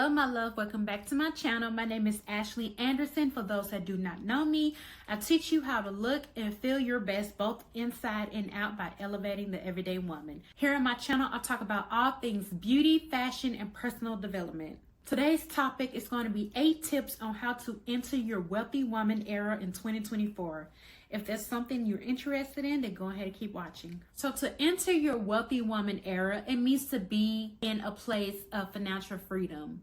Hello, my love. Welcome back to my channel. My name is Ashley Anderson. For those that do not know me, I teach you how to look and feel your best both inside and out by elevating the everyday woman. Here on my channel, I talk about all things beauty, fashion, and personal development. Today's topic is going to be 8 tips on how to enter your wealthy woman era in 2024. If that's something you're interested in, then go ahead and keep watching. So to enter your wealthy woman era, it means to be in a place of financial freedom.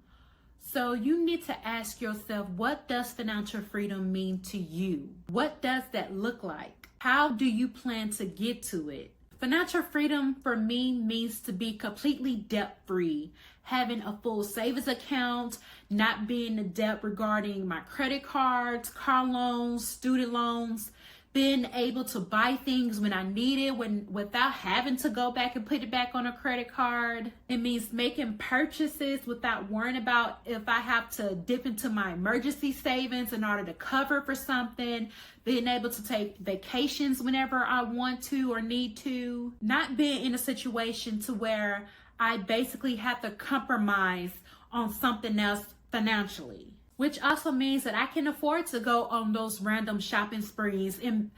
So you need to ask yourself, what does financial freedom mean to you? What does that look like? How do you plan to get to it? Financial freedom for me means to be completely debt-free, having a full savings account, not being in debt regarding my credit cards, car loans, student loans, being able to buy things when I need it without having to go back and put it back on a credit card. It means making purchases without worrying about if I have to dip into my emergency savings in order to cover for something, being able to take vacations whenever I want to or need to, not being in a situation to where I basically have to compromise on something else financially. Which also means that I can afford to go on those random shopping sprees and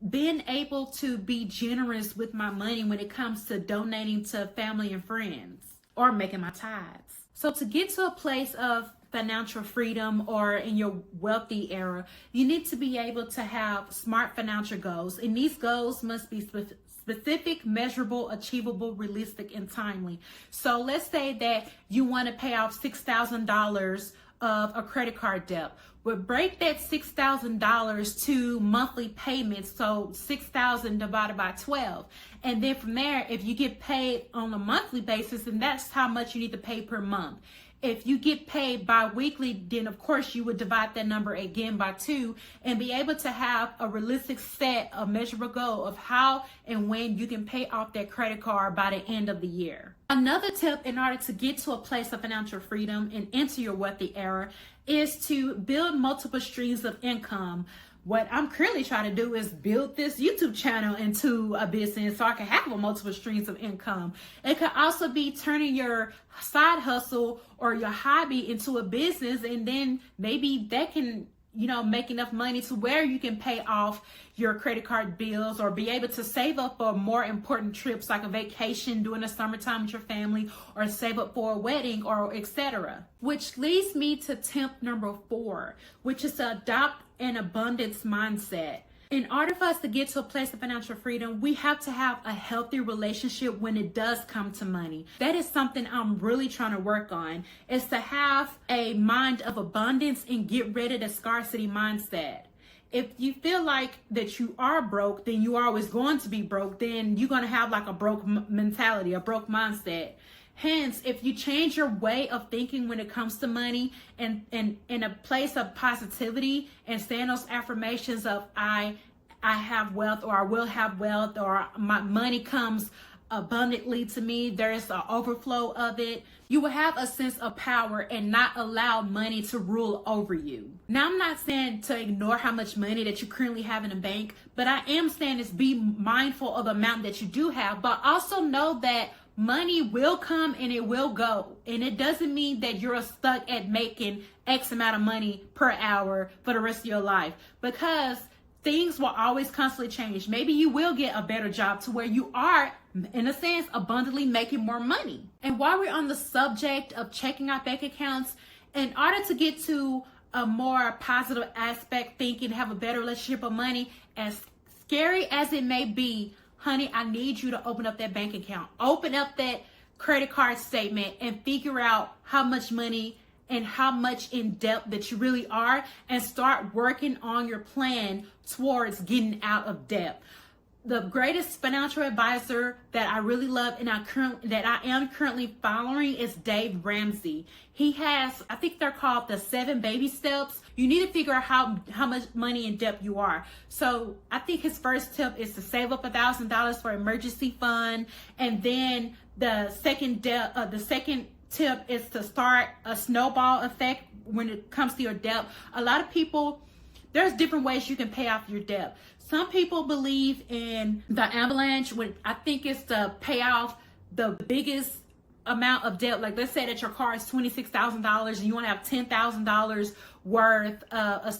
being able to be generous with my money when it comes to donating to family and friends or making my tithes. So to get to a place of financial freedom or in your wealthy era, you need to be able to have smart financial goals. And these goals must be specific, measurable, achievable, realistic, and timely. So let's say that you want to pay off $6,000 of a credit card debt. We'll break that $6,000 to monthly payments, so $6,000 divided by 12. And then from there, if you get paid on a monthly basis, then that's how much you need to pay per month. If you get paid bi-weekly, then of course you would divide that number again by 2 and be able to have a realistic set, a measurable goal of how and when you can pay off that credit card by the end of the year. Another tip in order to get to a place of financial freedom and enter your wealthy era is to build multiple streams of income. What I'm currently trying to do is build this YouTube channel into a business so I can have multiple streams of income. It could also be turning your side hustle or your hobby into a business, and then maybe that can, make enough money to where you can pay off your credit card bills or be able to save up for more important trips like a vacation during the summertime with your family, or save up for a wedding, or etc. Which leads me to tip number 4, which is to adopt an abundance mindset. In order for us to get to a place of financial freedom, we have to have a healthy relationship when it does come to money. That is something I'm really trying to work on, is to have a mind of abundance and get rid of the scarcity mindset. If you feel like that you are broke, then you are always going to be broke, then you're going to have like a broke mentality, a broke mindset. Hence, if you change your way of thinking when it comes to money and in a place of positivity and saying those affirmations of I have wealth, or I will have wealth, or my money comes abundantly to me, there is an overflow of it, you will have a sense of power and not allow money to rule over you. Now, I'm not saying to ignore how much money that you currently have in the bank, but I am saying is be mindful of the amount that you do have, but also know that money will come and it will go. And it doesn't mean that you're stuck at making X amount of money per hour for the rest of your life, because things will always constantly change. Maybe you will get a better job to where you are, in a sense, abundantly making more money. And while we're on the subject of checking our bank accounts, in order to get to a more positive aspect thinking, have a better relationship with money, as scary as it may be, honey, I need you to open up that bank account. Open up that credit card statement and figure out how much money and how much in debt that you really are, and start working on your plan towards getting out of debt. The greatest financial advisor that I really love and that I am currently following is Dave Ramsey. He has, I think they're called the 7 baby steps. You need to figure out how much money in debt you are. So I think his first tip is to save up $1,000 for emergency fund, and then the second tip is to start a snowball effect when it comes to your debt. A lot of people, there's different ways you can pay off your debt. Some people believe in the avalanche, which I think is to pay off the biggest amount of debt, like let's say that your car is $26,000 and you want to have $10,000 worth of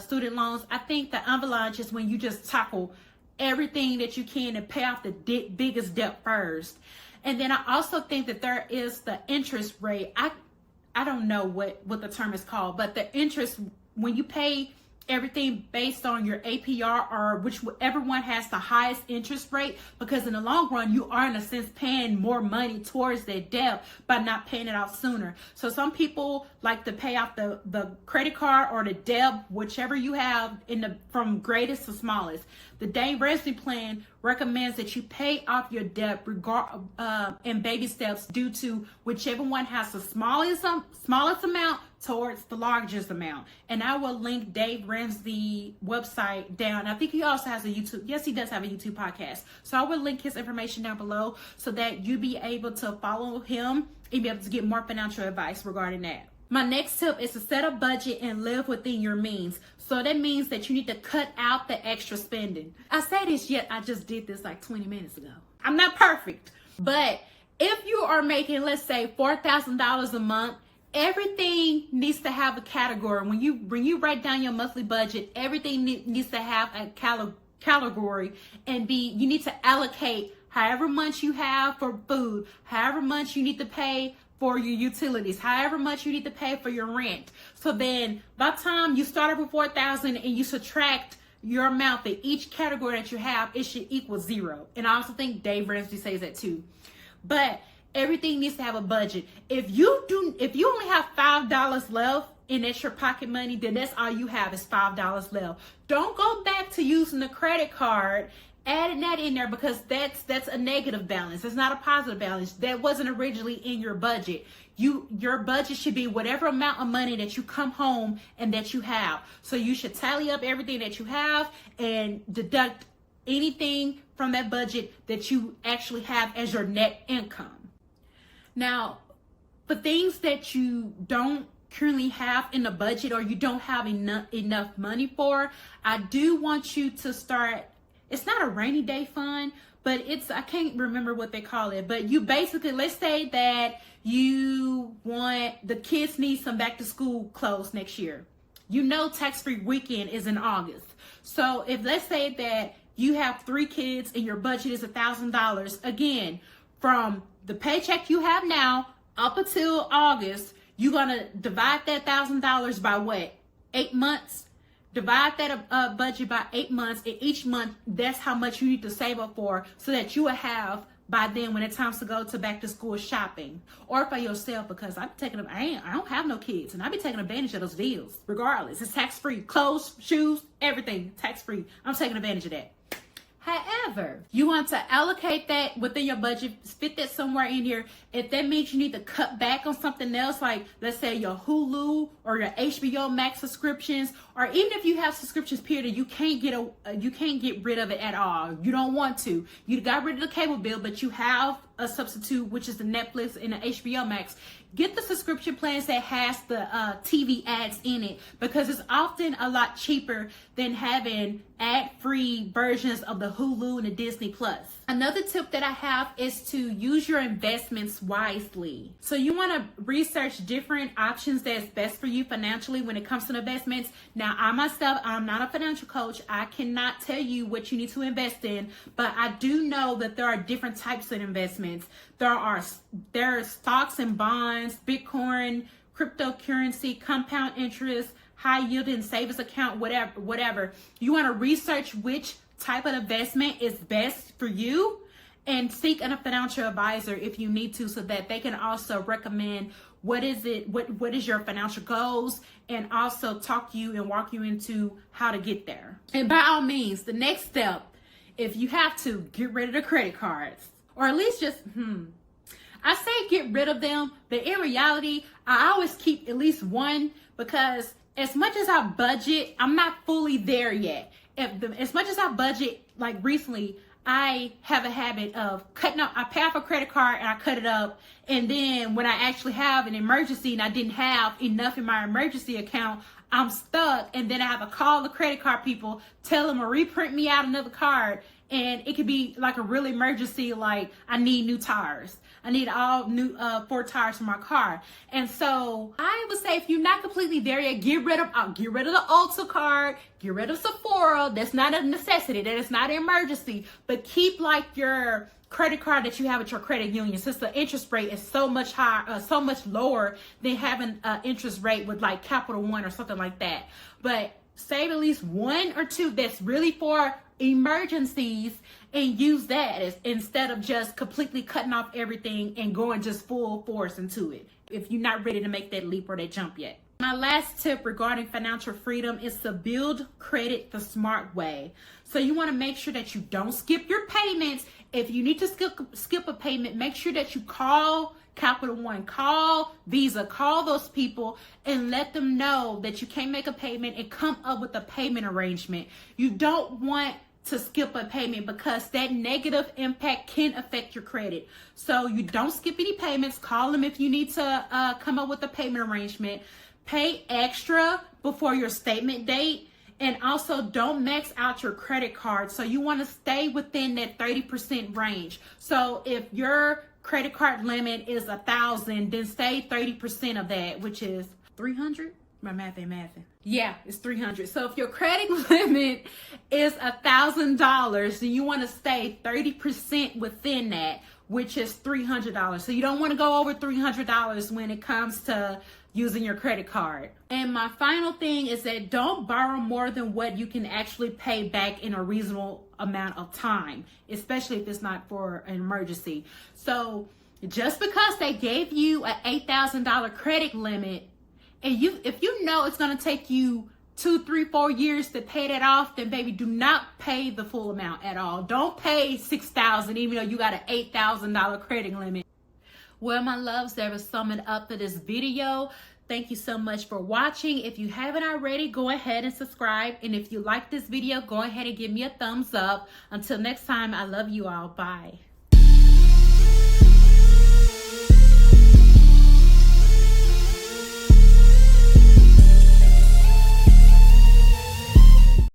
student loans, I think the avalanche is when you just tackle everything that you can and pay off the biggest debt first. And then I also think that there is the interest rate. I don't know what the term is called, but the interest, when you pay everything based on your APR or whichever one has the highest interest rate, because in the long run, you are in a sense paying more money towards that debt by not paying it off sooner. So some people like to pay off the credit card or the debt, whichever you have from greatest to smallest. The Dave Ramsey plan recommends that you pay off your debt in baby steps due to whichever one has the smallest amount towards the largest amount. And I will link Dave Ramsey website down. I think he also has a YouTube. Yes, he does have a YouTube podcast. So I will link his information down below so that you be able to follow him and be able to get more financial advice regarding that. My next tip is to set a budget and live within your means. So that means that you need to cut out the extra spending. I say this, yet I just did this like 20 minutes ago. I'm not perfect, but if you are making, let's say, $4,000 a month, everything needs to have a category. When you write down your monthly budget, everything needs to have a category, and you need to allocate however much you have for food, however much you need to pay for your utilities, however much you need to pay for your rent. So then by the time you start up with $4,000 and you subtract your amount for each category that you have, it should equal zero. And I also think Dave Ramsey says that too. But everything needs to have a budget. If you only have $5 left and that's your pocket money, then that's all you have is $5 left. Don't go back to using the credit card, adding that in there, because that's a negative balance. It's not a positive balance. That wasn't originally in your budget. Your budget should be whatever amount of money that you come home and that you have. So you should tally up everything that you have and deduct anything from that budget that you actually have as your net income. Now, for things that you don't currently have in the budget or you don't have enough money for, I do want you to start. It's not a rainy day fund, but I can't remember what they call it. But you basically, let's say that the kids need some back to school clothes next year. You know, tax-free weekend is in August. So if let's say that you have 3 kids and your budget is $1,000, again, from the paycheck you have now up until August, you're going to divide that $1,000 by what? 8 months? Divide that budget by 8 months, and each month, that's how much you need to save up for, so that you will have by then when it's time to go to back to school shopping, or for yourself, because I don't have no kids, and I be taking advantage of those deals. Regardless, it's tax free. Clothes, shoes, everything tax free. I'm taking advantage of that. However, you want to allocate that within your budget, fit that somewhere in here. If that means you need to cut back on something else, like let's say your Hulu or your HBO Max subscriptions, or even if you have subscriptions period, you can't get rid of it at all. You don't want to. You got rid of the cable bill, but you have a substitute, which is the Netflix and the HBO Max. Get the subscription plans that has the TV ads in it, because it's often a lot cheaper than having ad-free versions of the Hulu and the Disney Plus. Another tip that I have is to use your investments wisely. So you want to research different options that's best for you financially when it comes to investments. Now, I'm not a financial coach. I cannot tell you what you need to invest in, but I do know that there are different types of investments. There are stocks and bonds, Bitcoin, cryptocurrency, compound interest, high yielding savings account, whatever. You want to research which type of investment is best for you, and seek a financial advisor if you need to, so that they can also recommend what is your financial goals, and also talk to you and walk you into how to get there. And by all means, the next step, if you have to, get rid of the credit cards, or at least just I say get rid of them, but in reality, I always keep at least one, because as much as I budget, I'm not fully there yet. As much as I budget, like recently, I have a habit of cutting up. I pay off a credit card and I cut it up. And then when I actually have an emergency and I didn't have enough in my emergency account, I'm stuck. And then I have to call the credit card people, tell them to reprint me out another card. And it could be like a real emergency, like I need new tires. I need all new 4 tires for my car. And so I would say, if you're not completely there yet, get rid of the Ulta card, get rid of Sephora. That's not a necessity. That is not an emergency. But keep like your credit card that you have at your credit union, since the interest rate is so much higher, so much lower than having an interest rate with like Capital One or something like that. But save at least 1 or 2 that's really for emergencies, and use that instead of just completely cutting off everything and going just full force into it if you're not ready to make that leap or that jump yet. My last tip regarding financial freedom is to build credit the smart way. So you want to make sure that you don't skip your payments. If you need to skip a payment, make sure that you call Capital One, call Visa, call those people and let them know that you can't make a payment and come up with a payment arrangement. You don't want to skip a payment because that negative impact can affect your credit. So you don't skip any payments. Call them if you need to come up with a payment arrangement. Pay extra before your statement date. And also don't max out your credit card. So you want to stay within that 30% range. So if your credit card limit is $1,000, then stay 30% of that, which is 300. My math ain't mathing. Yeah, it's 300. So if your credit limit is $1,000, then you want to stay 30% within that, which is $300. So you don't want to go over $300 when it comes to using your credit card. And my final thing is that don't borrow more than what you can actually pay back in a reasonable amount of time, especially if it's not for an emergency. So just because they gave you an $8,000 credit limit, and if you know it's going to take you 2, 3, 4 years to pay that off, then baby, do not pay the full amount at all. Don't pay $6,000 even though you got an $8,000 credit limit. Well, my loves, that was summing up for this video. Thank you so much for watching. If you haven't already, go ahead and subscribe. And if you like this video, go ahead and give me a thumbs up. Until next time, I love you all. Bye.